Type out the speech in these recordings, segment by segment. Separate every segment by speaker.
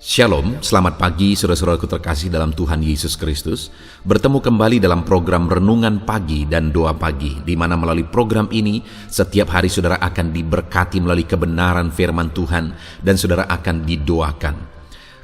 Speaker 1: Shalom, selamat pagi saudara-saudaraku terkasih dalam Tuhan Yesus Kristus. Bertemu kembali dalam program Renungan Pagi dan Doa Pagi, di mana melalui program ini setiap hari saudara akan diberkati melalui kebenaran firman Tuhan dan saudara akan didoakan.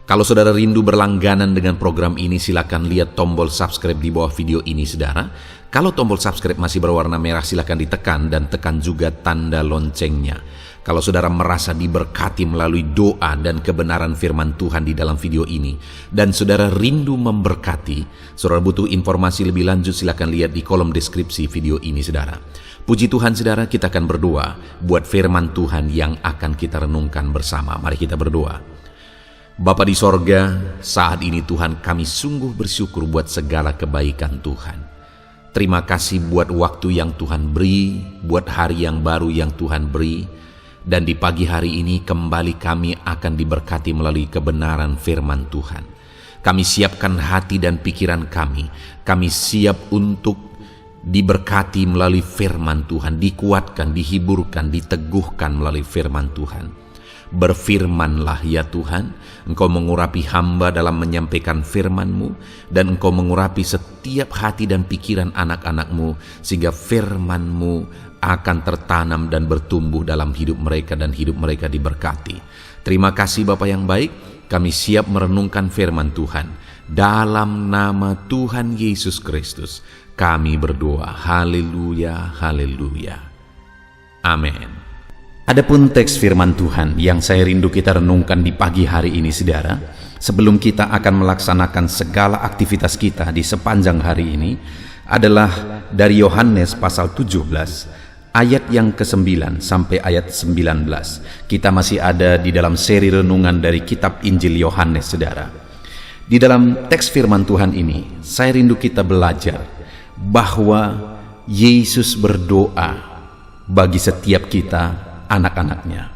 Speaker 1: Kalau saudara rindu berlangganan dengan program ini, silakan lihat tombol subscribe di bawah video ini saudara. Kalau tombol subscribe masih berwarna merah, silakan ditekan dan tekan juga tanda loncengnya. Kalau saudara merasa diberkati melalui doa dan kebenaran firman Tuhan di dalam video ini, dan saudara rindu memberkati, saudara butuh informasi lebih lanjut, silakan lihat di kolom deskripsi video ini saudara. Puji Tuhan saudara, kita akan berdoa buat firman Tuhan yang akan kita renungkan bersama. Mari kita berdoa. Bapa di sorga, saat ini Tuhan kami sungguh bersyukur buat segala kebaikan Tuhan. Terima kasih buat waktu yang Tuhan beri, buat hari yang baru yang Tuhan beri. Dan di pagi hari ini kembali kami akan diberkati melalui kebenaran firman Tuhan. Kami siapkan hati dan pikiran kami. Kami siap untuk diberkati melalui firman Tuhan, dikuatkan, dihiburkan, diteguhkan melalui firman Tuhan. Berfirmanlah ya Tuhan, Engkau mengurapi hamba dalam menyampaikan firman-Mu, dan Engkau mengurapi setiap hati dan pikiran anak-anak-Mu, sehingga firman-Mu akan tertanam dan bertumbuh dalam hidup mereka dan hidup mereka diberkati. Terima kasih Bapa yang baik, kami siap merenungkan firman Tuhan. Dalam nama Tuhan Yesus Kristus, kami berdoa. Haleluya, haleluya. Amin. Adapun teks firman Tuhan yang saya rindu kita renungkan di pagi hari ini saudara, sebelum kita akan melaksanakan segala aktivitas kita di sepanjang hari ini, adalah dari Yohanes pasal 17 ayat yang ke-9 sampai ayat 19. Kita masih ada di dalam seri renungan dari kitab Injil Yohanes saudara. Di dalam teks firman Tuhan ini, saya rindu kita belajar bahwa Yesus berdoa bagi setiap kita, anak-anaknya.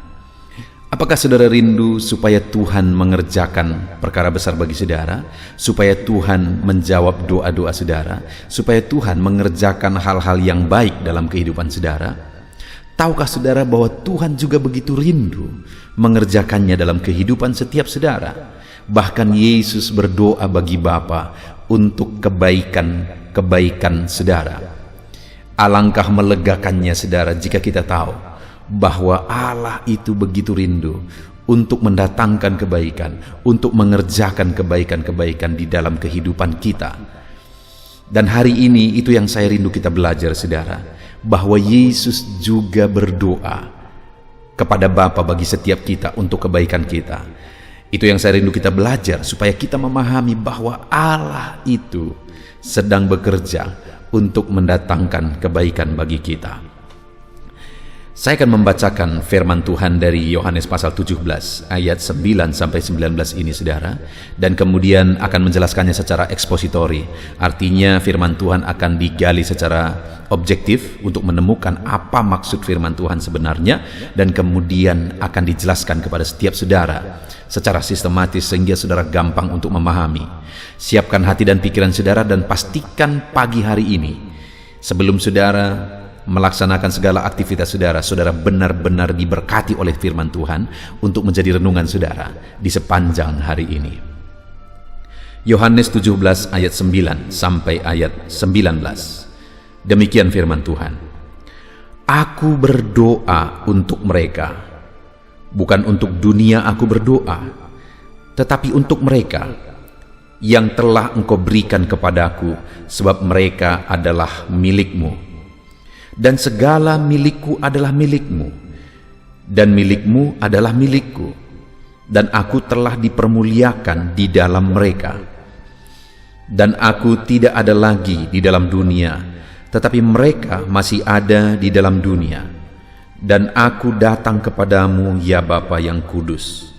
Speaker 1: Apakah saudara rindu supaya Tuhan mengerjakan perkara besar bagi saudara, supaya Tuhan menjawab doa-doa saudara, supaya Tuhan mengerjakan hal-hal yang baik dalam kehidupan saudara? Tahukah saudara bahwa Tuhan juga begitu rindu mengerjakannya dalam kehidupan setiap saudara? Bahkan Yesus berdoa bagi Bapa untuk kebaikan saudara. Alangkah melegakannya saudara jika kita tahu bahwa Allah itu begitu rindu untuk mendatangkan kebaikan, untuk mengerjakan kebaikan-kebaikan di dalam kehidupan kita. Dan hari ini itu yang saya rindu kita belajar saudara, bahwa Yesus juga berdoa kepada Bapa bagi setiap kita untuk kebaikan kita. Itu yang saya rindu kita belajar, supaya kita memahami bahwa Allah itu sedang bekerja untuk mendatangkan kebaikan bagi kita. Saya akan membacakan firman Tuhan dari Yohanes pasal 17 ayat 9 sampai 19 ini saudara, dan kemudian akan menjelaskannya secara ekspositori. Artinya firman Tuhan akan digali secara objektif untuk menemukan apa maksud firman Tuhan sebenarnya, dan kemudian akan dijelaskan kepada setiap saudara secara sistematis sehingga saudara gampang untuk memahami. Siapkan hati dan pikiran saudara, dan pastikan pagi hari ini sebelum saudara melaksanakan segala aktivitas saudara, saudara benar-benar diberkati oleh firman Tuhan untuk menjadi renungan saudara di sepanjang hari ini. Yohanes 17 ayat 9 sampai ayat 19. Demikian firman Tuhan. Aku berdoa untuk mereka, bukan untuk dunia aku berdoa, tetapi untuk mereka yang telah Engkau berikan kepadaku, sebab mereka adalah milik-Mu. Dan segala milikku adalah milikmu, dan milikmu adalah milikku, dan aku telah dipermuliakan di dalam mereka. Dan aku tidak ada lagi di dalam dunia, tetapi mereka masih ada di dalam dunia. Dan aku datang kepadamu ya Bapa yang kudus.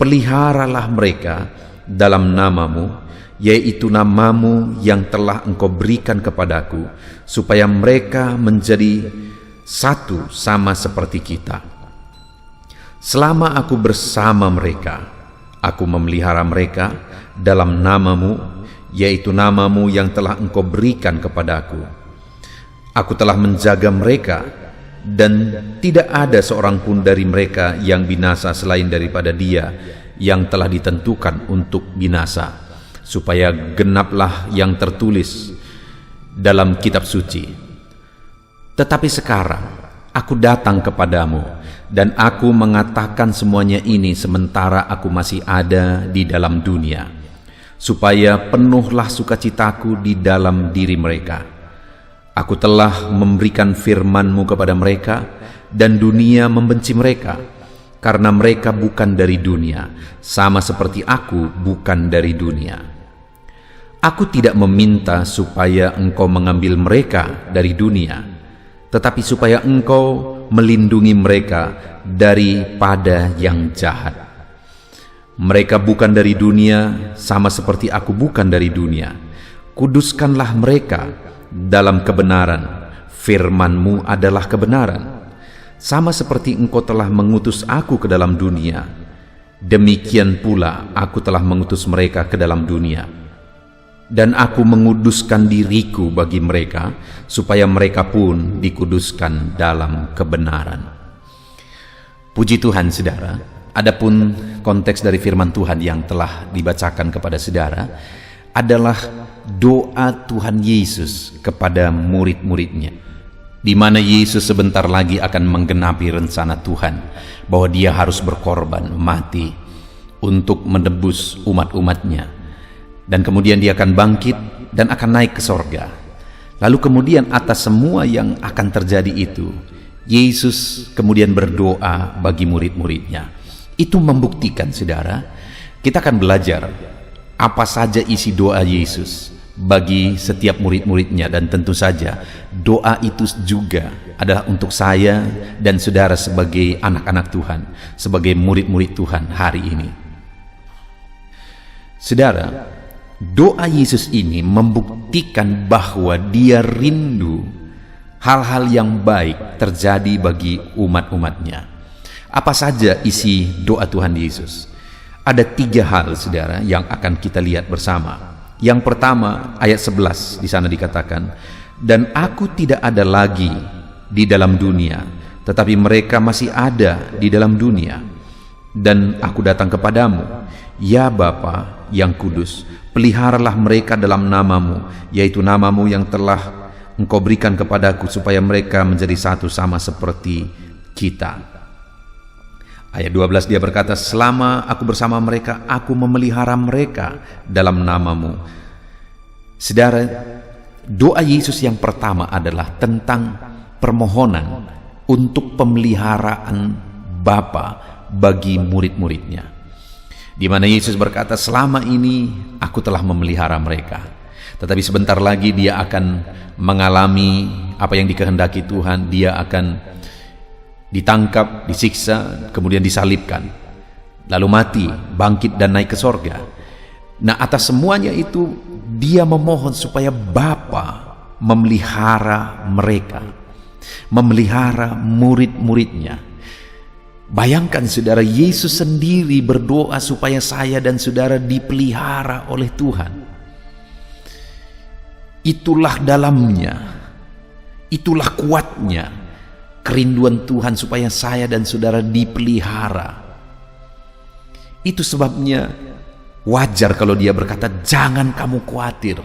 Speaker 1: Peliharalah mereka dalam namamu, yaitu namamu yang telah Engkau berikan kepadaku, supaya mereka menjadi satu sama seperti kita. Selama aku bersama mereka, aku memelihara mereka dalam namamu, yaitu namamu yang telah Engkau berikan kepadaku. Aku telah menjaga mereka, dan tidak ada seorang pun dari mereka yang binasa selain daripada dia yang telah ditentukan untuk binasa, supaya genaplah yang tertulis dalam kitab suci. Tetapi sekarang aku datang kepadamu, dan aku mengatakan semuanya ini sementara aku masih ada di dalam dunia, supaya penuhlah sukacitaku di dalam diri mereka. Aku telah memberikan firman-Mu kepada mereka, dan dunia membenci mereka, karena mereka bukan dari dunia, sama seperti aku bukan dari dunia. Aku tidak meminta supaya Engkau mengambil mereka dari dunia, tetapi supaya Engkau melindungi mereka daripada yang jahat. Mereka bukan dari dunia, sama seperti aku bukan dari dunia. Kuduskanlah mereka dalam kebenaran. Firman-Mu adalah kebenaran. Sama seperti Engkau telah mengutus aku ke dalam dunia, demikian pula aku telah mengutus mereka ke dalam dunia. Dan aku menguduskan diriku bagi mereka, supaya mereka pun dikuduskan dalam kebenaran. Puji Tuhan, saudara. Adapun konteks dari firman Tuhan yang telah dibacakan kepada saudara adalah doa Tuhan Yesus kepada murid-muridnya, di mana Yesus sebentar lagi akan menggenapi rencana Tuhan bahwa Dia harus berkorban, mati untuk menebus umat-umatnya, dan kemudian Dia akan bangkit dan akan naik ke sorga. Lalu kemudian atas semua yang akan terjadi itu, Yesus kemudian berdoa bagi murid-muridnya. Itu membuktikan, saudara, kita akan belajar apa saja isi doa Yesus bagi setiap murid-muridnya, dan tentu saja doa itu juga adalah untuk saya dan saudara sebagai anak-anak Tuhan, sebagai murid-murid Tuhan hari ini. Saudara, doa Yesus ini membuktikan bahwa Dia rindu hal-hal yang baik terjadi bagi umat-umatnya. Apa saja isi doa Tuhan Yesus? Ada 3 hal, saudara, yang akan kita lihat bersama. Yang pertama, ayat 11 di sana dikatakan, "Dan aku tidak ada lagi di dalam dunia, tetapi mereka masih ada di dalam dunia. Dan aku datang kepadamu, ya Bapa yang kudus, peliharalah mereka dalam nama-Mu, yaitu nama-Mu yang telah Engkau berikan kepadaku, supaya mereka menjadi satu sama seperti kita." Ayat 12 dia berkata, "Selama aku bersama mereka, aku memelihara mereka dalam nama-Mu." Saudara, doa Yesus yang pertama adalah tentang permohonan untuk pemeliharaan Bapa bagi murid-muridnya, di mana Yesus berkata, "Selama ini aku telah memelihara mereka, tetapi sebentar lagi dia akan mengalami apa yang dikehendaki Tuhan. Dia akan ditangkap, disiksa, kemudian disalibkan, lalu mati, bangkit dan naik ke sorga." Nah, atas semuanya itu Dia memohon supaya Bapa memelihara mereka, memelihara murid-muridnya. Bayangkan, saudara, Yesus sendiri berdoa supaya saya dan saudara dipelihara oleh Tuhan. Itulah dalamnya, itulah kuatnya kerinduan Tuhan supaya saya dan saudara dipelihara. Itu sebabnya wajar kalau Dia berkata, "Jangan kamu khawatir."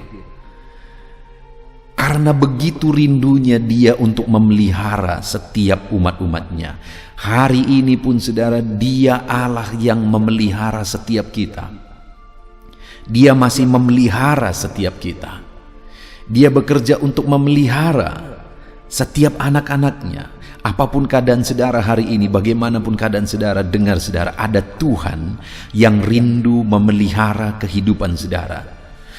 Speaker 1: Karena begitu rindunya Dia untuk memelihara setiap umat-umatnya. Hari ini pun, saudara, Dia Allah yang memelihara setiap kita. Dia masih memelihara setiap kita. Dia bekerja untuk memelihara setiap anak-anaknya. Apapun keadaan saudara hari ini, bagaimanapun keadaan saudara, dengar saudara, ada Tuhan yang rindu memelihara kehidupan saudara.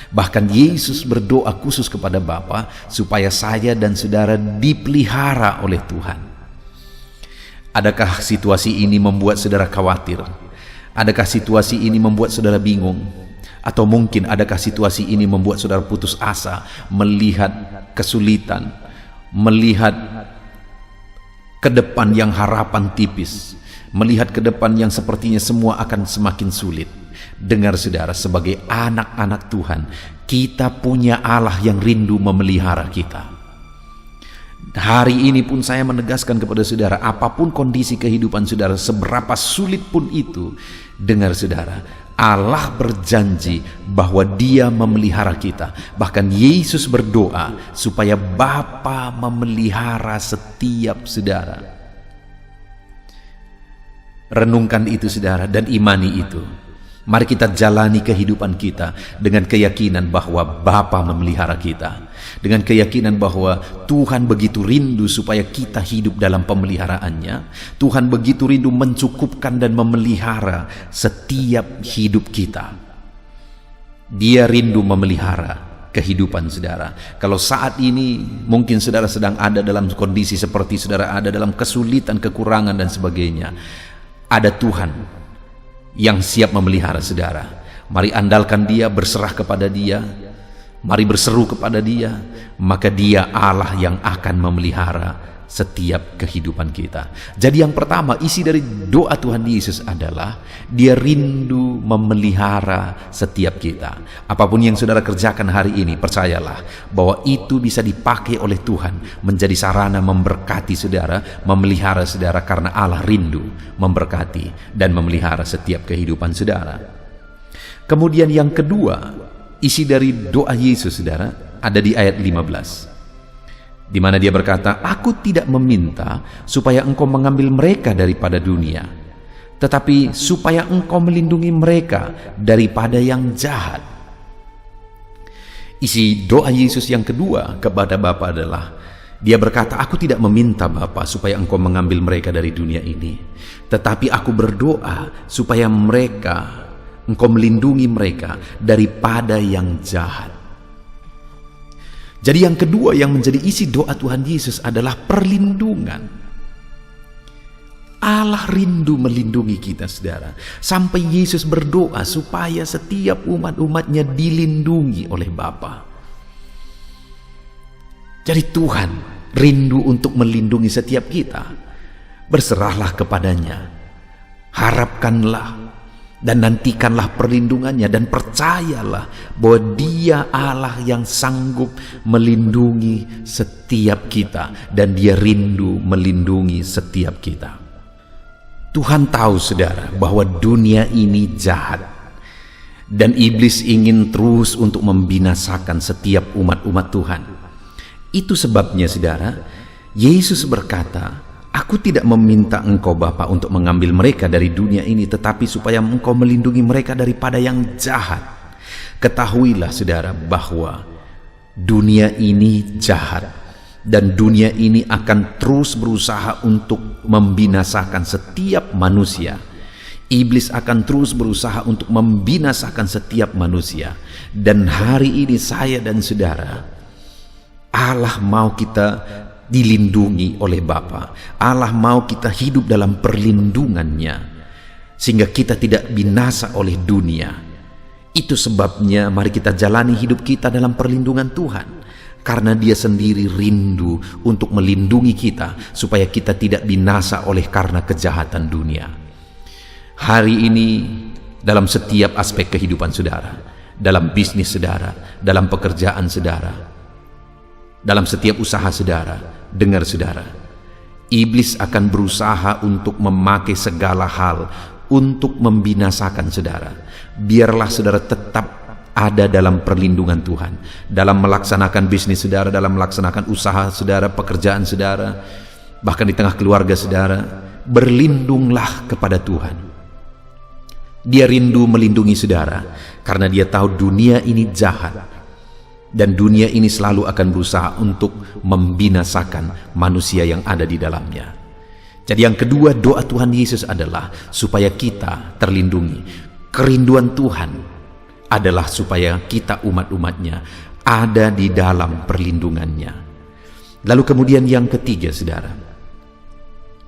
Speaker 1: Bahkan Yesus berdoa khusus kepada Bapa supaya saya dan saudara dipelihara oleh Tuhan. Adakah situasi ini membuat saudara khawatir? Adakah situasi ini membuat saudara bingung? Atau mungkin adakah situasi ini membuat saudara putus asa, melihat kesulitan, melihat ke depan yang harapan tipis, melihat ke depan yang sepertinya semua akan semakin sulit? Dengar saudara, sebagai anak-anak Tuhan, kita punya Allah yang rindu memelihara kita. Hari ini pun saya menegaskan kepada saudara, apapun kondisi kehidupan saudara, seberapa sulit pun itu, dengar saudara, Allah berjanji bahwa Dia memelihara kita. Bahkan Yesus berdoa supaya Bapa memelihara setiap saudara. Renungkan itu saudara dan imani itu. Mari kita jalani kehidupan kita dengan keyakinan bahwa Bapa memelihara kita. Dengan keyakinan bahwa Tuhan begitu rindu supaya kita hidup dalam pemeliharaannya. Tuhan begitu rindu mencukupkan dan memelihara setiap hidup kita. Dia rindu memelihara kehidupan saudara. Kalau saat ini mungkin saudara sedang ada dalam kondisi seperti saudara ada dalam kesulitan, kekurangan dan sebagainya, ada Tuhan yang siap memelihara saudara. Mari andalkan Dia, berserah kepada Dia, mari berseru kepada Dia, maka Dia Allah yang akan memelihara setiap kehidupan kita. Jadi yang pertama, isi dari doa Tuhan Yesus adalah Dia rindu memelihara setiap kita. Apapun yang saudara kerjakan hari ini, percayalah bahwa itu bisa dipakai oleh Tuhan menjadi sarana memberkati saudara, memelihara saudara, karena Allah rindu memberkati dan memelihara setiap kehidupan saudara. Kemudian yang kedua, isi dari doa Yesus saudara ada di ayat 15, di mana Dia berkata, "Aku tidak meminta supaya Engkau mengambil mereka daripada dunia, tetapi supaya Engkau melindungi mereka daripada yang jahat." Isi doa Yesus yang kedua kepada Bapa adalah, Dia berkata, "Aku tidak meminta Bapa supaya Engkau mengambil mereka dari dunia ini, tetapi aku berdoa supaya Engkau melindungi mereka daripada yang jahat." Jadi yang kedua yang menjadi isi doa Tuhan Yesus adalah perlindungan. Allah rindu melindungi kita saudara. Sampai Yesus berdoa supaya setiap umat-umatnya dilindungi oleh Bapa. Jadi Tuhan rindu untuk melindungi setiap kita. Berserahlah kepadanya. Harapkanlah dan nantikanlah perlindungannya, dan percayalah bahwa Dia Allah yang sanggup melindungi setiap kita, dan Dia rindu melindungi setiap kita. Tuhan tahu saudara bahwa dunia ini jahat dan iblis ingin terus untuk membinasakan setiap umat-umat Tuhan. Itu sebabnya saudara, Yesus berkata, "Aku tidak meminta Engkau Bapa untuk mengambil mereka dari dunia ini, tetapi supaya Engkau melindungi mereka daripada yang jahat." Ketahuilah saudara bahwa dunia ini jahat, dan dunia ini akan terus berusaha untuk membinasakan setiap manusia. Iblis akan terus berusaha untuk membinasakan setiap manusia. Dan hari ini saya dan saudara, Allah mau kita dilindungi oleh Bapa. Allah mau kita hidup dalam perlindungannya, sehingga kita tidak binasa oleh dunia. Itu sebabnya mari kita jalani hidup kita dalam perlindungan Tuhan, karena Dia sendiri rindu untuk melindungi kita supaya kita tidak binasa oleh karena kejahatan dunia. Hari ini dalam setiap aspek kehidupan saudara, dalam bisnis saudara, dalam pekerjaan saudara, dalam setiap usaha saudara, dengar saudara, iblis akan berusaha untuk memakai segala hal untuk membinasakan saudara. Biarlah saudara tetap ada dalam perlindungan Tuhan, dalam melaksanakan bisnis saudara, dalam melaksanakan usaha saudara, pekerjaan saudara, bahkan di tengah keluarga saudara. Berlindunglah kepada Tuhan. Dia rindu melindungi saudara karena Dia tahu dunia ini jahat, dan dunia ini selalu akan berusaha untuk membinasakan manusia yang ada di dalamnya. Jadi yang kedua doa Tuhan Yesus adalah supaya kita terlindungi. Kerinduan Tuhan adalah supaya kita umat-umatnya ada di dalam perlindungannya. Lalu kemudian yang ketiga saudara,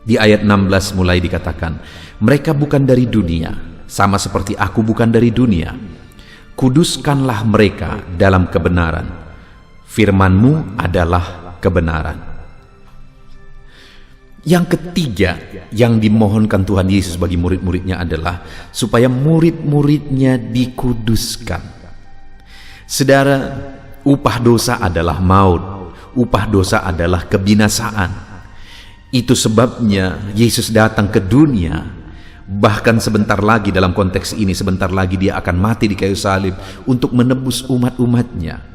Speaker 1: di ayat 16 mulai dikatakan, "Mereka bukan dari dunia, sama seperti aku bukan dari dunia. Kuduskanlah mereka dalam kebenaran. Firman-Mu adalah kebenaran." Yang ketiga yang dimohonkan Tuhan Yesus bagi murid-muridnya adalah supaya murid-muridnya dikuduskan. Saudara, upah dosa adalah maut. upah dosa adalah kebinasaan. Itu sebabnya Yesus datang ke dunia, bahkan sebentar lagi, dalam konteks ini sebentar lagi dia akan mati di kayu salib untuk menebus umat-umatnya.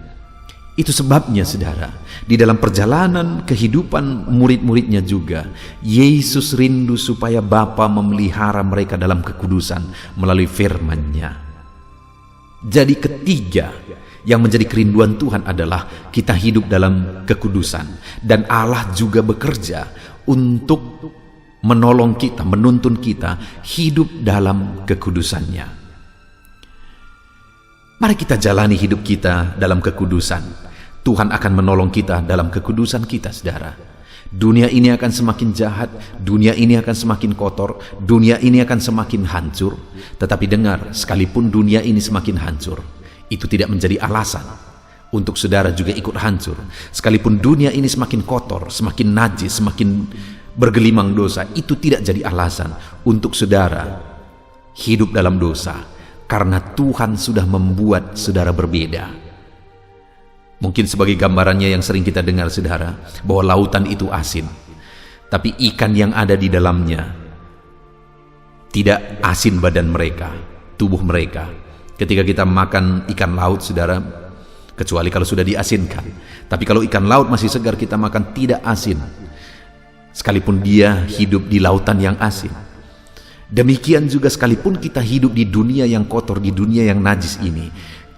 Speaker 1: Itu sebabnya saudara, di dalam perjalanan kehidupan murid-muridnya juga, Yesus rindu supaya Bapa memelihara mereka dalam kekudusan melalui firman-Nya. Jadi ketiga yang menjadi kerinduan Tuhan adalah kita hidup dalam kekudusan, dan Allah juga bekerja untuk menolong kita, menuntun kita hidup dalam kekudusan-Nya. Mari kita jalani hidup kita dalam kekudusan. Tuhan akan menolong kita dalam kekudusan kita, saudara. Dunia ini akan semakin jahat, dunia ini akan semakin kotor, dunia ini akan semakin hancur. Tetapi dengar, sekalipun dunia ini semakin hancur, itu tidak menjadi alasan untuk saudara juga ikut hancur. Sekalipun dunia ini semakin kotor, semakin najis, semakin bergelimang dosa, itu tidak jadi alasan untuk saudara hidup dalam dosa, karena Tuhan sudah membuat saudara berbeda. Mungkin sebagai gambarannya yang sering kita dengar, saudara, bahwa lautan itu asin, tapi ikan yang ada di dalamnya tidak asin badan mereka, tubuh mereka. Ketika kita makan ikan laut, saudara, kecuali kalau sudah diasinkan. Tapi kalau ikan laut masih segar kita makan, tidak asin, sekalipun dia hidup di lautan yang asin. Demikian juga sekalipun kita hidup di dunia yang kotor, di dunia yang najis ini,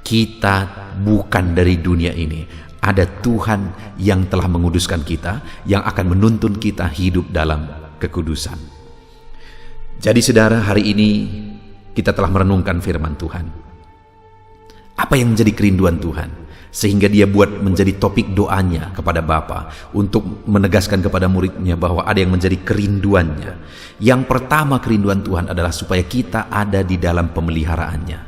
Speaker 1: kita bukan dari dunia ini. Ada Tuhan yang telah menguduskan kita, yang akan menuntun kita hidup dalam kekudusan. Jadi saudara, hari ini kita telah merenungkan firman Tuhan. Apa yang menjadi kerinduan Tuhan, sehingga dia buat menjadi topik doanya kepada Bapa untuk menegaskan kepada muridnya bahwa ada yang menjadi kerinduannya. Yang pertama, kerinduan Tuhan adalah supaya kita ada di dalam pemeliharaannya.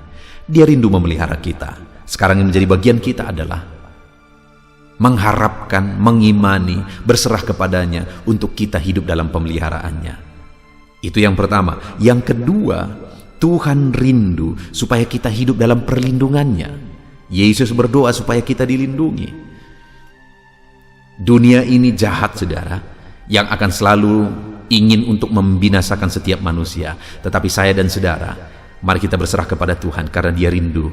Speaker 1: Dia rindu memelihara kita. Sekarang yang menjadi bagian kita adalah mengharapkan, mengimani, berserah kepadanya untuk kita hidup dalam pemeliharaannya. Itu yang pertama. Yang kedua, Tuhan rindu supaya kita hidup dalam perlindungannya. Yesus berdoa supaya kita dilindungi. Dunia ini jahat, saudara, yang akan selalu ingin untuk membinasakan setiap manusia. Tetapi saya dan saudara, mari kita berserah kepada Tuhan, karena dia rindu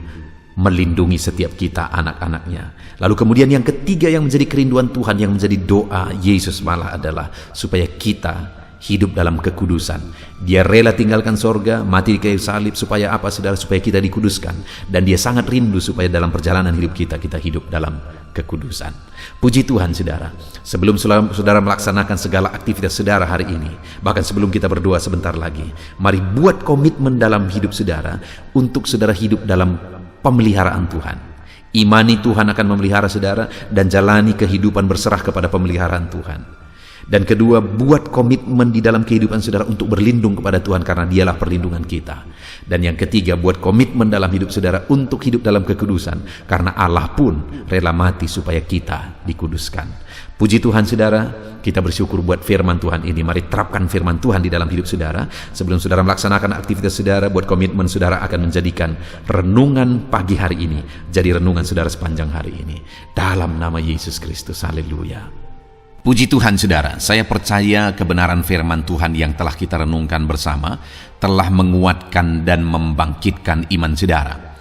Speaker 1: melindungi setiap kita, anak-anaknya. Lalu kemudian yang ketiga yang menjadi kerinduan Tuhan, yang menjadi doa Yesus malah adalah supaya kita hidup dalam kekudusan. Dia rela tinggalkan sorga, mati di kayu salib, supaya apa, saudara? Supaya kita dikuduskan. Dan dia sangat rindu supaya dalam perjalanan hidup kita hidup dalam kekudusan. Puji Tuhan, saudara. Sebelum saudara melaksanakan segala aktivitas saudara hari ini, bahkan sebelum kita berdoa sebentar lagi, mari buat komitmen dalam hidup saudara untuk saudara hidup dalam pemeliharaan Tuhan. Imani Tuhan akan memelihara saudara, dan jalani kehidupan berserah kepada pemeliharaan Tuhan. Dan kedua, buat komitmen di dalam kehidupan saudara untuk berlindung kepada Tuhan, karena dialah perlindungan kita. Dan yang ketiga, buat komitmen dalam hidup saudara untuk hidup dalam kekudusan, karena Allah pun rela mati supaya kita dikuduskan. Puji Tuhan, saudara, kita bersyukur buat firman Tuhan ini. Mari terapkan firman Tuhan di dalam hidup saudara. Sebelum saudara melaksanakan aktivitas saudara, buat komitmen saudara akan menjadikan renungan pagi hari ini jadi renungan saudara sepanjang hari ini. Dalam nama Yesus Kristus, haleluya. Puji Tuhan, saudara, saya percaya kebenaran firman Tuhan yang telah kita renungkan bersama telah menguatkan dan membangkitkan iman saudara.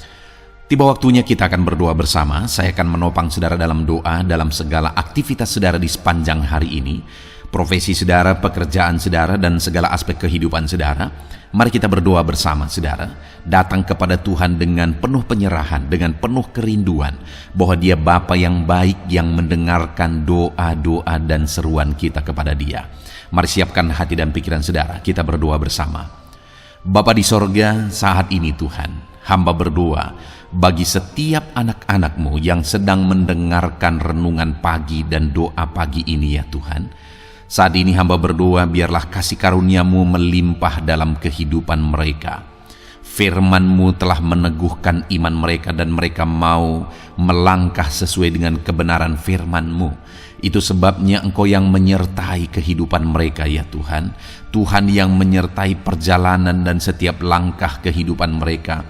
Speaker 1: Tiba waktunya kita akan berdoa bersama. Saya akan menopang saudara dalam doa dalam segala aktivitas saudara di sepanjang hari ini, profesi saudara, pekerjaan saudara, dan segala aspek kehidupan saudara. Mari kita berdoa bersama, saudara, datang kepada Tuhan dengan penuh penyerahan, dengan penuh kerinduan bahwa Dia Bapa yang baik, yang mendengarkan doa-doa dan seruan kita kepada Dia. Mari siapkan hati dan pikiran saudara, kita berdoa bersama. Bapa di sorga, saat ini Tuhan, hamba berdoa bagi setiap anak-anak-Mu yang sedang mendengarkan renungan pagi dan doa pagi ini, ya Tuhan. Saat ini hamba berdoa, biarlah kasih karunia-Mu melimpah dalam kehidupan mereka. Firman-Mu telah meneguhkan iman mereka, dan mereka mau melangkah sesuai dengan kebenaran firman-Mu. Itu sebabnya Engkau yang menyertai kehidupan mereka, ya Tuhan. Tuhan yang menyertai perjalanan dan setiap langkah kehidupan mereka.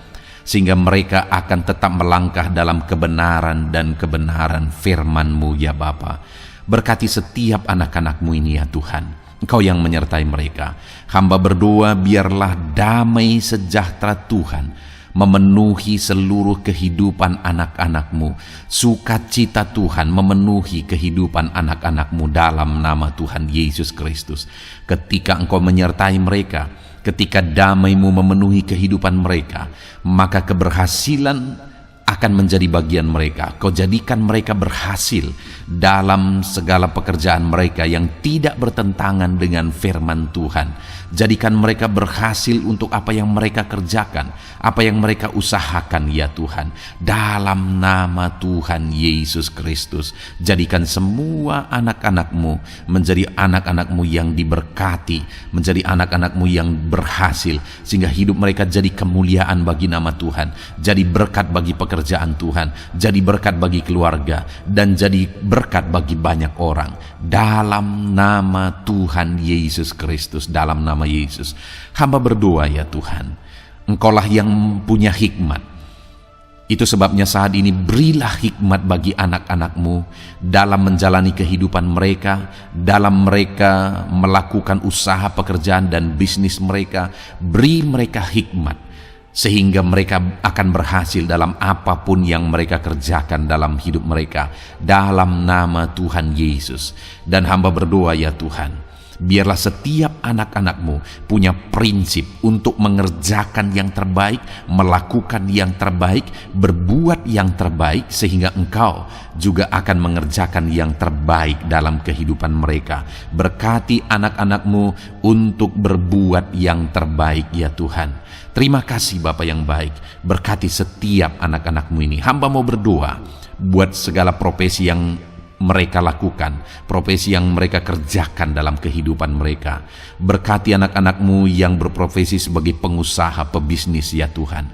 Speaker 1: sehingga mereka akan tetap melangkah dalam kebenaran dan kebenaran firman-Mu ya Bapa. Berkati setiap anak-anak-Mu ini ya Tuhan, Engkau yang menyertai mereka. Hamba berdoa biarlah damai sejahtera Tuhan memenuhi seluruh kehidupan anak-anak-Mu. Sukacita Tuhan memenuhi kehidupan anak-anak-Mu dalam nama Tuhan Yesus Kristus. Ketika Engkau menyertai mereka, ketika damai-Mu memenuhi kehidupan mereka, maka keberhasilan akan menjadi bagian mereka. Kau jadikan mereka berhasil dalam segala pekerjaan mereka yang tidak bertentangan dengan firman Tuhan. Jadikan mereka berhasil untuk apa yang mereka kerjakan, apa yang mereka usahakan ya Tuhan. Dalam nama Tuhan Yesus Kristus, jadikan semua anak-anak-Mu menjadi anak-anak-Mu yang diberkati, menjadi anak-anak-Mu yang berhasil, sehingga hidup mereka jadi kemuliaan bagi nama Tuhan, jadi berkat bagi pekerjaan Tuhan, jadi berkat bagi keluarga, dan jadi berkat bagi banyak orang. Dalam nama Tuhan Yesus Kristus, dalam nama Yesus, hamba berdoa ya Tuhan, Engkaulah yang punya hikmat. Itu sebabnya saat ini berilah hikmat bagi anak-anak-Mu dalam menjalani kehidupan mereka, dalam mereka melakukan usaha pekerjaan dan bisnis mereka. Beri mereka hikmat sehingga mereka akan berhasil dalam apapun yang mereka kerjakan dalam hidup mereka, dalam nama Tuhan Yesus. Dan hamba berdoa ya Tuhan, biarlah setiap anak-anak-Mu punya prinsip untuk mengerjakan yang terbaik, melakukan yang terbaik, berbuat yang terbaik, sehingga Engkau juga akan mengerjakan yang terbaik dalam kehidupan mereka. Berkati anak-anak-Mu untuk berbuat yang terbaik ya Tuhan. Terima kasih Bapa yang baik, berkati setiap anak-anak-Mu ini. Hamba mau berdoa buat segala profesi yang mereka lakukan, profesi yang mereka kerjakan dalam kehidupan mereka. Berkati anak-anak-Mu yang berprofesi sebagai pengusaha, pebisnis ya Tuhan.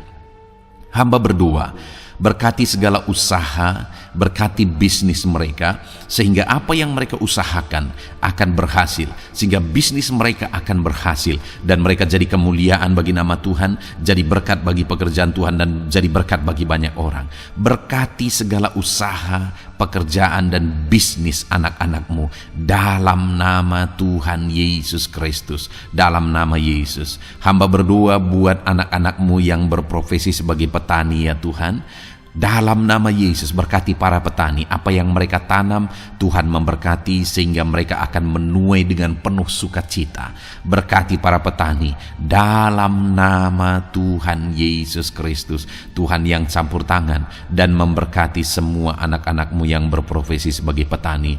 Speaker 1: Hamba berdoa, berkati segala usaha, berkati bisnis mereka, sehingga apa yang mereka usahakan akan berhasil, sehingga bisnis mereka akan berhasil, dan mereka jadi kemuliaan bagi nama Tuhan, jadi berkat bagi pekerjaan Tuhan, dan jadi berkat bagi banyak orang. Berkati segala usaha, pekerjaan, dan bisnis anak-anak-Mu dalam nama Tuhan Yesus Kristus, dalam nama Yesus. Hamba berdoa buat anak-anak-Mu yang berprofesi sebagai petani ya Tuhan. Dalam nama Yesus, berkati para petani, apa yang mereka tanam Tuhan memberkati, sehingga mereka akan menuai dengan penuh sukacita. Berkati para petani dalam nama Tuhan Yesus Kristus, Tuhan yang campur tangan dan memberkati semua anak-anak-Mu yang berprofesi sebagai petani.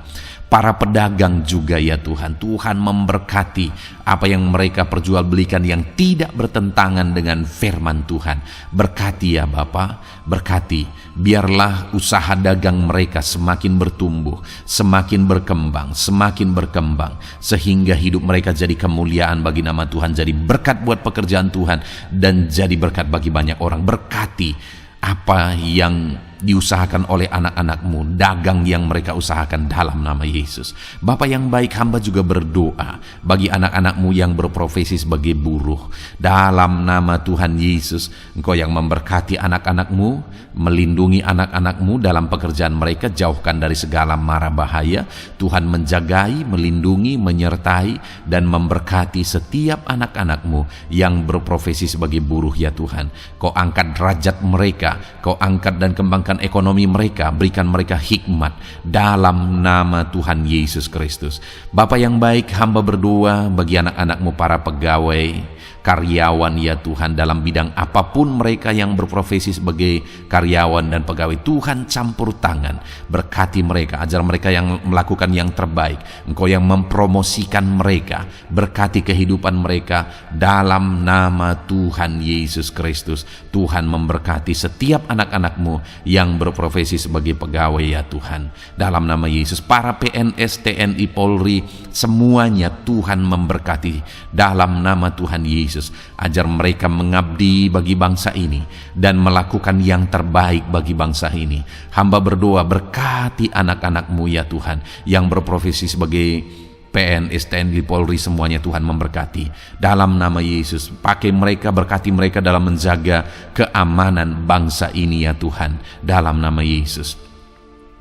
Speaker 1: Para pedagang juga ya Tuhan, Tuhan memberkati apa yang mereka perjualbelikan yang tidak bertentangan dengan firman Tuhan. Berkati ya Bapa, berkati, biarlah usaha dagang mereka semakin bertumbuh, semakin berkembang, sehingga hidup mereka jadi kemuliaan bagi nama Tuhan, jadi berkat buat pekerjaan Tuhan, dan jadi berkat bagi banyak orang. Berkati apa yang diusahakan oleh anak-anak-Mu, dagang yang mereka usahakan dalam nama Yesus. Bapa yang baik, hamba juga berdoa bagi anak-anak-Mu yang berprofesi sebagai buruh. Dalam nama Tuhan Yesus, Engkau yang memberkati anak-anak-Mu, melindungi anak-anak-Mu dalam pekerjaan mereka, jauhkan dari segala mara bahaya. Tuhan menjagai, melindungi, menyertai, dan memberkati setiap anak-anak-Mu yang berprofesi sebagai buruh ya Tuhan. Kau angkat derajat mereka, Kau angkat dan kembangkan ekonomi mereka, berikan mereka hikmat dalam nama Tuhan Yesus Kristus. Bapa yang baik, hamba berdoa bagi anak-anak-Mu para pegawai, karyawan ya Tuhan, dalam bidang apapun mereka yang berprofesi sebagai karyawan dan pegawai. Tuhan campur tangan, berkati mereka, ajar mereka yang melakukan yang terbaik. Engkau yang mempromosikan mereka, berkati kehidupan mereka dalam nama Tuhan Yesus Kristus. Tuhan memberkati setiap anak-anak-Mu yang berprofesi sebagai pegawai ya Tuhan, dalam nama Yesus. Para PNS, TNI, Polri, semuanya Tuhan memberkati dalam nama Tuhan Yesus. Ajar mereka mengabdi bagi bangsa ini dan melakukan yang terbaik bagi bangsa ini. Hamba berdoa, berkati anak-anak-Mu ya Tuhan yang berprofesi sebagai PNS, TNI, Polri, semuanya Tuhan memberkati. Dalam nama Yesus, pakai mereka, berkati mereka dalam menjaga keamanan bangsa ini ya Tuhan. Dalam nama Yesus.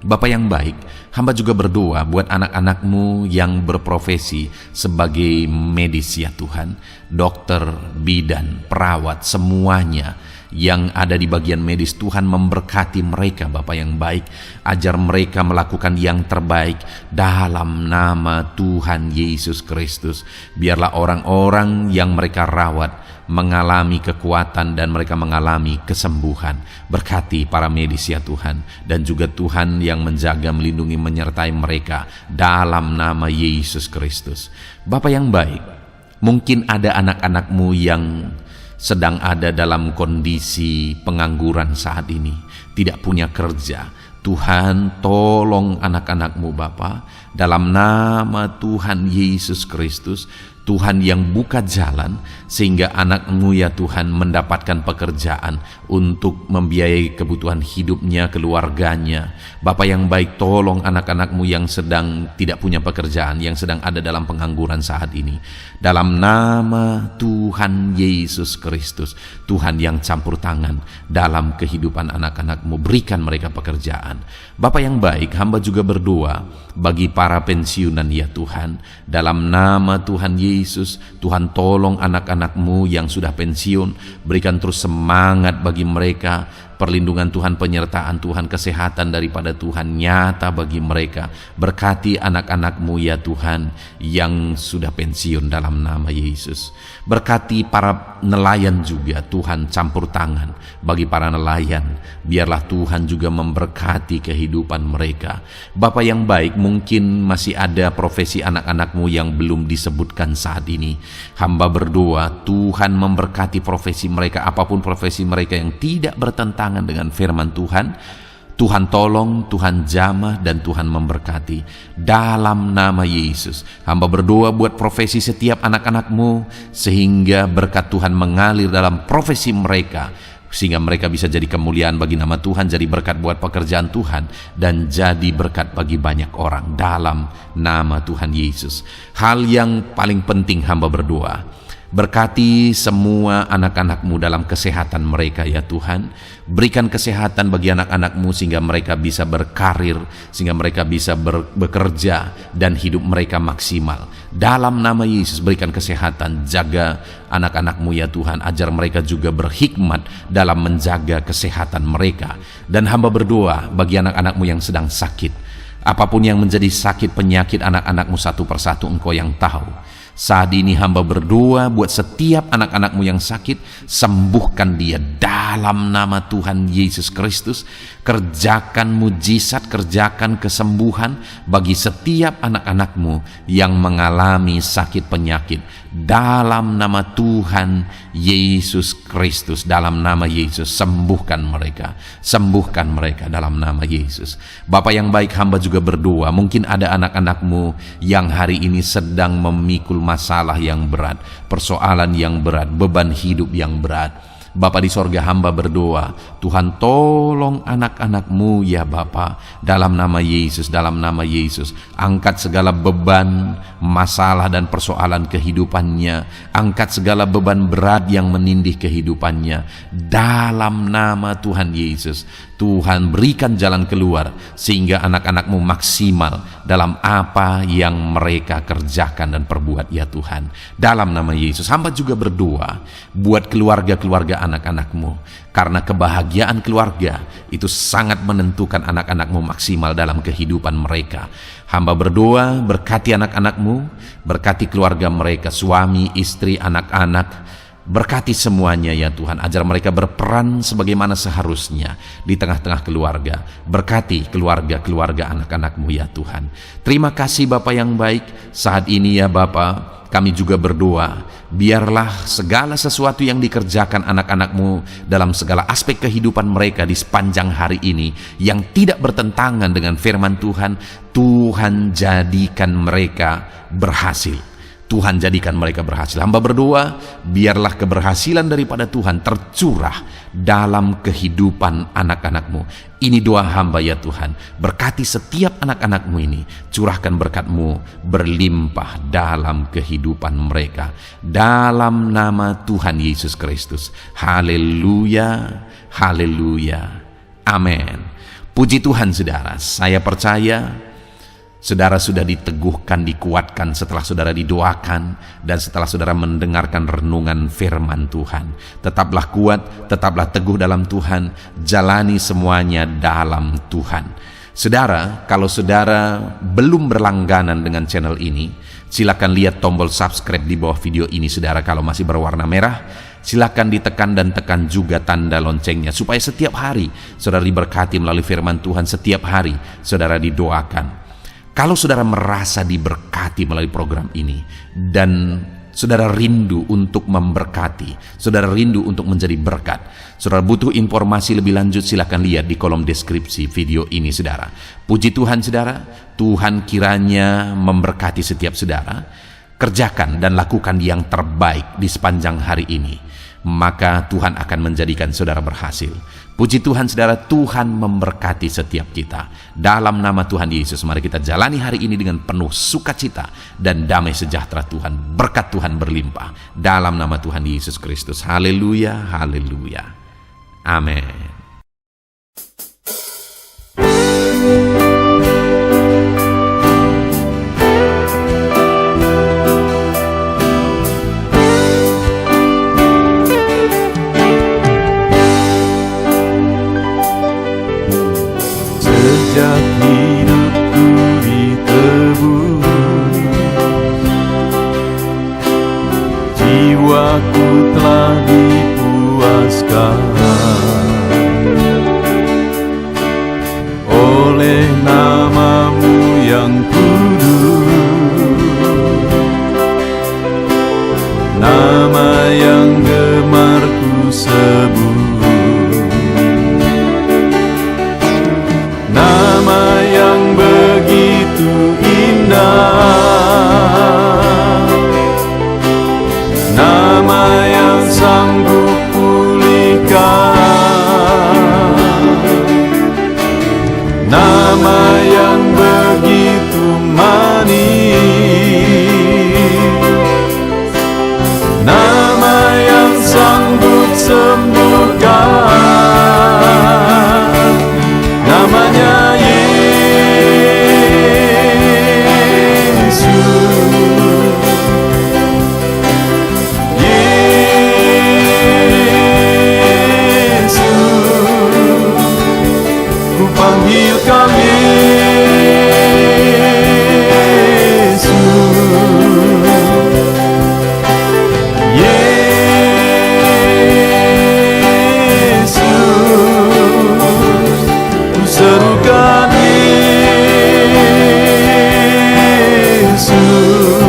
Speaker 1: Bapa yang baik, hamba juga berdoa buat anak-anak-Mu yang berprofesi sebagai medis ya Tuhan. Dokter, bidan, perawat, semuanya yang ada di bagian medis, Tuhan memberkati mereka Bapa yang baik. Ajar mereka melakukan yang terbaik dalam nama Tuhan Yesus Kristus. Biarlah orang-orang yang mereka rawat mengalami kekuatan dan mereka mengalami kesembuhan. Berkati para medis ya Tuhan, dan juga Tuhan yang menjaga, melindungi, menyertai mereka dalam nama Yesus Kristus. Bapa yang baik, mungkin ada anak-anak-Mu yang sedang ada dalam kondisi pengangguran saat ini, tidak punya kerja. Tuhan, tolong anak-anak-Mu Bapa, dalam nama Tuhan Yesus Kristus. Tuhan yang buka jalan sehingga anak-Mu ya Tuhan mendapatkan pekerjaan untuk membiayai kebutuhan hidupnya, keluarganya. Bapa yang baik, tolong anak-anak-Mu yang sedang tidak punya pekerjaan, yang sedang ada dalam pengangguran saat ini. Dalam nama Tuhan Yesus Kristus, Tuhan yang campur tangan dalam kehidupan anak-anak-Mu, berikan mereka pekerjaan. Bapa yang baik, hamba juga berdoa bagi para pensiunan ya Tuhan. Dalam nama Tuhan Yesus, Tuhan tolong anak-anak-Mu yang sudah pensiun, berikan terus semangat bagi mereka, perlindungan Tuhan, penyertaan Tuhan, kesehatan daripada Tuhan nyata bagi mereka. Berkati anak-anak-Mu ya Tuhan yang sudah pensiun dalam nama Yesus. Berkati para nelayan juga, Tuhan campur tangan bagi para nelayan. Biarlah Tuhan juga memberkati kehidupan mereka. Bapa yang baik, mungkin masih ada profesi anak-anak-Mu yang belum disebutkan saat ini. Hamba berdoa Tuhan memberkati profesi mereka, apapun profesi mereka yang tidak bertentangan dengan firman Tuhan. Tuhan tolong, Tuhan jamah, dan Tuhan memberkati dalam nama Yesus. Hamba berdoa buat profesi setiap anak-anak-Mu sehingga berkat Tuhan mengalir dalam profesi mereka, sehingga mereka bisa jadi kemuliaan bagi nama Tuhan, jadi berkat buat pekerjaan Tuhan, dan jadi berkat bagi banyak orang dalam nama Tuhan Yesus. Hal yang paling penting hamba berdoa, berkati semua anak-anak-Mu dalam kesehatan mereka ya Tuhan. Berikan kesehatan bagi anak-anak-Mu sehingga mereka bisa berkarir, sehingga mereka bisa bekerja dan hidup mereka maksimal. Dalam nama Yesus berikan kesehatan, jaga anak-anak-Mu ya Tuhan. Ajar mereka juga berhikmat dalam menjaga kesehatan mereka. Dan hamba berdoa bagi anak-anak-Mu yang sedang sakit. Apapun yang menjadi sakit penyakit anak-anak-Mu satu persatu Engkau yang tahu. Saat ini hamba berdoa buat setiap anak-anak-Mu yang sakit, sembuhkan dia dalam nama Tuhan Yesus Kristus. Kerjakan mujizat, kerjakan kesembuhan bagi setiap anak-anak-Mu yang mengalami sakit penyakit dalam nama Tuhan Yesus Kristus. Dalam nama Yesus sembuhkan mereka dalam nama Yesus. Bapa yang baik, hamba juga berdoa, mungkin ada anak-anak-Mu yang hari ini sedang memikul masalah yang berat, persoalan yang berat, beban hidup yang berat. Bapa di sorga, hamba berdoa, Tuhan tolong anak-anak-Mu ya Bapa, dalam nama Yesus, dalam nama Yesus. Angkat segala beban, masalah dan persoalan kehidupannya. Angkat segala beban berat yang menindih kehidupannya dalam nama Tuhan Yesus. Tuhan berikan jalan keluar sehingga anak-anak-Mu maksimal dalam apa yang mereka kerjakan dan perbuat ya Tuhan. Dalam nama Yesus, hamba juga berdoa buat keluarga-keluarga anak-anak-Mu, karena kebahagiaan keluarga itu sangat menentukan anak-anak-Mu maksimal dalam kehidupan mereka. Hamba berdoa berkati anak-anak-Mu, berkati keluarga mereka, suami, istri, anak-anak. Berkati semuanya ya Tuhan, ajar mereka berperan sebagaimana seharusnya di tengah-tengah keluarga. Berkati keluarga-keluarga anak-anak-Mu ya Tuhan. Terima kasih Bapa yang baik. Saat ini ya Bapa, kami juga berdoa, biarlah segala sesuatu yang dikerjakan anak-anak-Mu dalam segala aspek kehidupan mereka di sepanjang hari ini yang tidak bertentangan dengan firman Tuhan, Tuhan jadikan mereka berhasil. Tuhan jadikan mereka berhasil. Hamba berdoa, biarlah keberhasilan daripada Tuhan tercurah dalam kehidupan anak-anak-Mu. Ini doa hamba ya Tuhan. Berkati setiap anak-anak-Mu ini. Curahkan berkat-Mu berlimpah dalam kehidupan mereka. Dalam nama Tuhan Yesus Kristus. Haleluya, haleluya, amin. Puji Tuhan saudara, saya percaya saudara sudah diteguhkan, dikuatkan setelah saudara didoakan dan setelah saudara mendengarkan renungan firman Tuhan. Tetaplah kuat, tetaplah teguh dalam Tuhan, jalani semuanya dalam Tuhan. Saudara, kalau saudara belum berlangganan dengan channel ini, silakan lihat tombol subscribe di bawah video ini saudara. Kalau masih berwarna merah, silakan ditekan dan tekan juga tanda loncengnya supaya setiap hari saudara diberkati melalui firman Tuhan, setiap hari saudara didoakan. Kalau saudara merasa diberkati melalui program ini dan saudara rindu untuk memberkati, saudara rindu untuk menjadi berkat, saudara butuh informasi lebih lanjut, silakan lihat di kolom deskripsi video ini saudara. Puji Tuhan saudara, Tuhan kiranya memberkati setiap saudara. Kerjakan dan lakukan yang terbaik di sepanjang hari ini, maka Tuhan akan menjadikan saudara berhasil. Puji Tuhan saudara, Tuhan memberkati setiap kita. Dalam nama Tuhan Yesus, mari kita jalani hari ini dengan penuh sukacita dan damai sejahtera Tuhan. Berkat Tuhan berlimpah. Dalam nama Tuhan Yesus Kristus. Haleluya, haleluya. Amin.
Speaker 2: Sejak hidupku ditebus, jiwaku telah dipuaskan oleh nama-Mu yang kudus, nama yang gemar ku sebut. Nama yang begitu indah, nama yang sanggup pulihkan, nama yang begitu manis, nama yang sanggup sembuhkan. Namanya Yesus, Yesus, ku panggil Kau Yesus, Yesus, ku serukan Yesus,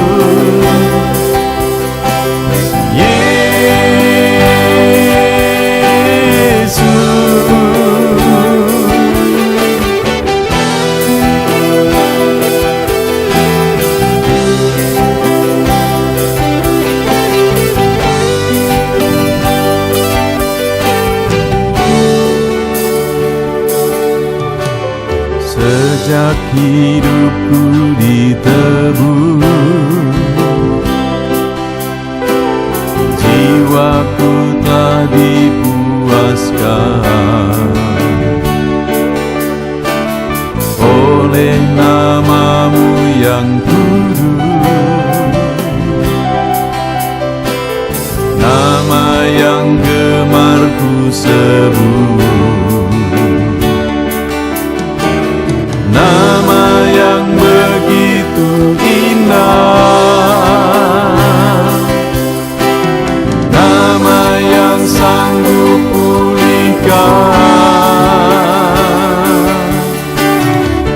Speaker 2: sejak hidupku ditebus, jiwaku telah dipuaskan oleh nama-Mu yang kudus, nama yang gemar ku sebut. Nama yang begitu indah, nama yang sanggup pulihkan,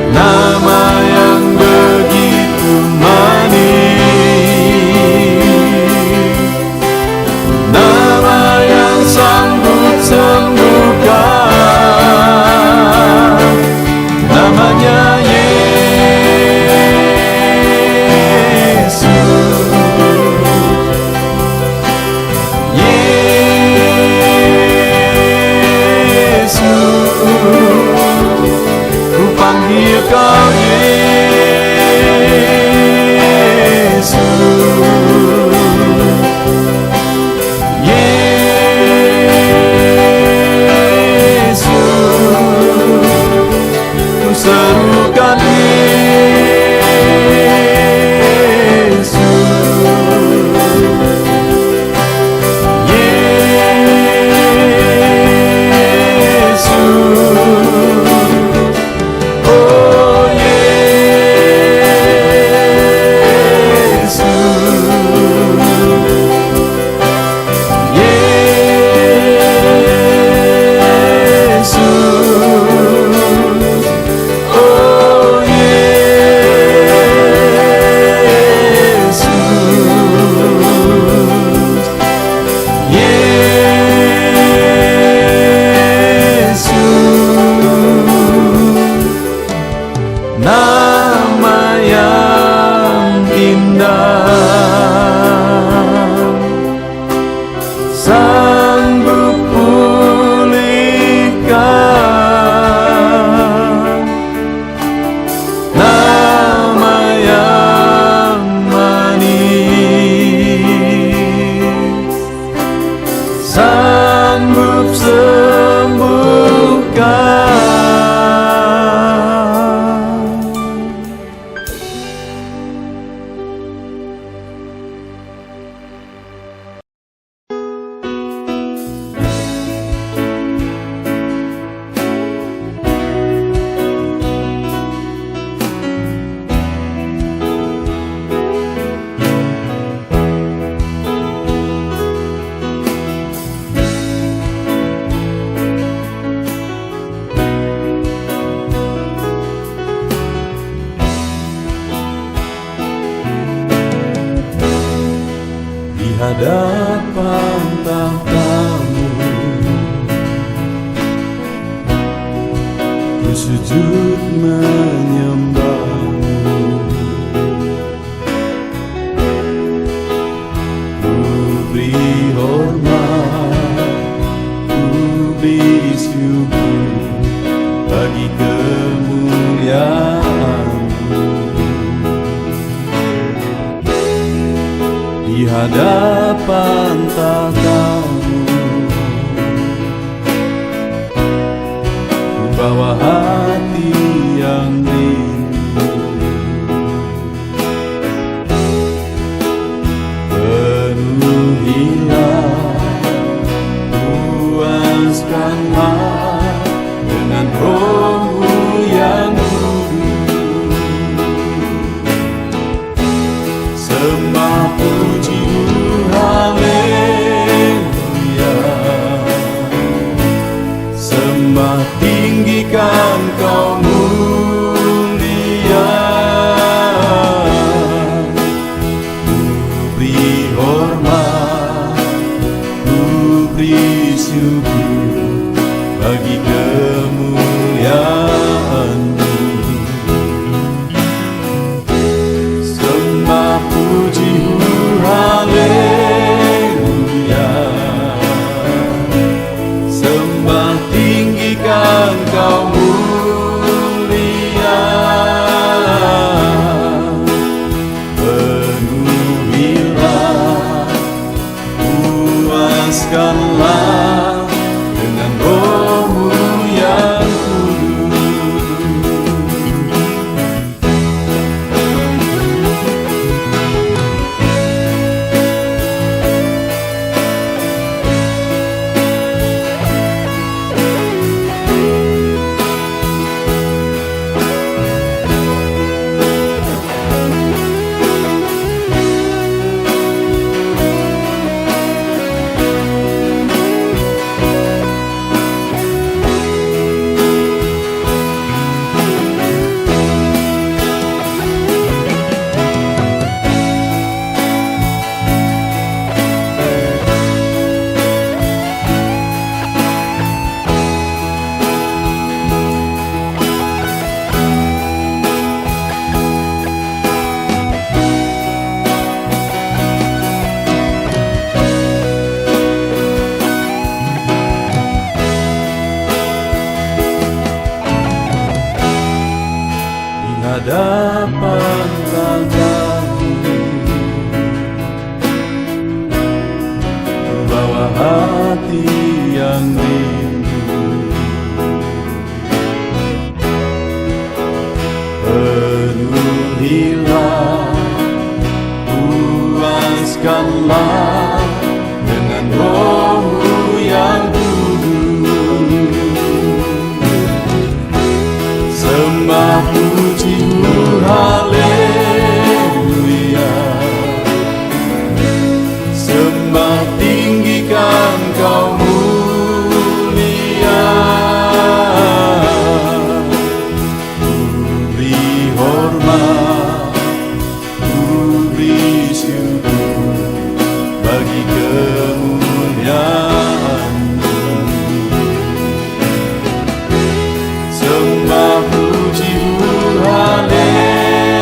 Speaker 2: nama yang begitu manis, nama yang sanggup sembuhkan. sujud menyembah-Mu. Ku beri hormat, ku beri syukur bagi kemuliaan-Mu. Di hadapan tahta-Mu ku bawa hati yang rindu. Penuhilah, puaskanlah dengan Roh-Mu yang kudus. Sembah puji-Mu, haleluya. Sembah tinggikan Kau mulia. Ku beri hormat, ku beri syukur bagi kemuliaan-Mu. Sembah puji-Mu, haleluya. Sembah tinggikan Kau mulia. Penuhilah, puaskanlah dengan Roh-Mu yang kudus. Di hadapan tahta-Mu ku bawa hati yang rindu. Penuhilah, puaskanlah dengan Roh-Mu yang kudus. Sembah puji-Mu, haleluya. Sembah tinggikan Kau mulia. Ku beri hormat, ku beri syukur bagi kemuliaan-Mu. Sembah puji-Mu, haleluya.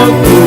Speaker 2: aku